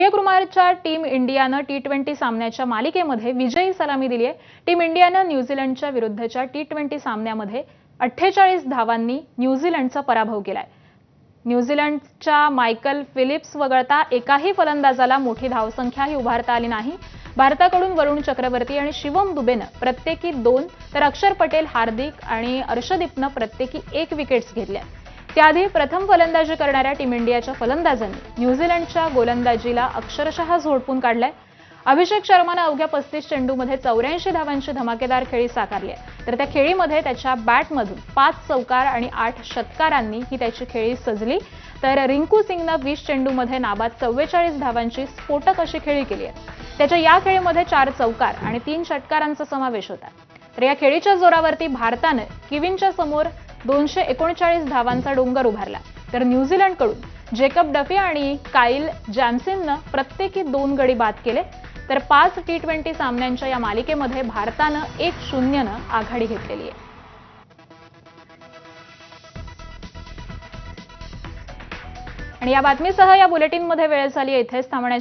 सूर्यकुमारच्या team इंडियानं टी20 सामन्याच्या मालिकेमध्ये विजयी सलामी दिली आहे। टीम इंडियानं न्यूझीलंडच्या विरुद्धच्या टी20 सामन्यामध्ये 48 धावांनी न्यूझीलंडचा पराभव केलाय। न्यूझीलंडच्या मायकल फिलिप्स वगळता एकाही फलंदाजाला मोठी धावसंख्याही उभारता आली नाही। भारताकडून वरुण चक्रवर्ती आणि शिवम दुबेनं प्रत्येकी 2 तर अक्षर पटेल, हार्दिक आणि अर्शदीपनं प्रत्येकी 1 विकेट्स घेतल्या। त्याआधी प्रथम फलंदाजी करणाऱ्या टीम इंडियाच्या फलंदाजांनी न्यूझीलंडच्या गोलंदाजीला अक्षरशः झोडपून काढलंय। अभिषेक शर्माने अवघ्या 35 चेंडूमध्ये 84 धावांची धमाकेदार खेळी साकारली आहे। तर त्या खेळीमध्ये त्याच्या बॅटमधून 5 चौकार आणि 8 षटकारांनी ही त्याची खेळी सजली। तर रिंकू सिंगने 20 चेंडूमध्ये नाबाद 44 धावांची स्फोटक अशी खेळी केली आहे। त्याच्या या खेळीमध्ये 4 चौकार आणि 3 षटकारांचा समावेश होता। तर या खेळीच्या जोरावरती भारताने किवीनच्या समोर 239 धावांचा डोंगर उभारला। तर न्यूझीलंडकडून जेकब डफी आणि काइल जॅमसननं प्रत्येकी 2 गडी बाद केले। तर 5 टी20 सामन्यांच्या या मालिकेमध्ये भारतानं 1-0 नं आघाडी घेतलेली आहे। आणि या बातमीसह या बुलेटिनमध्ये वेळ झाली इथेच थांबण्याची।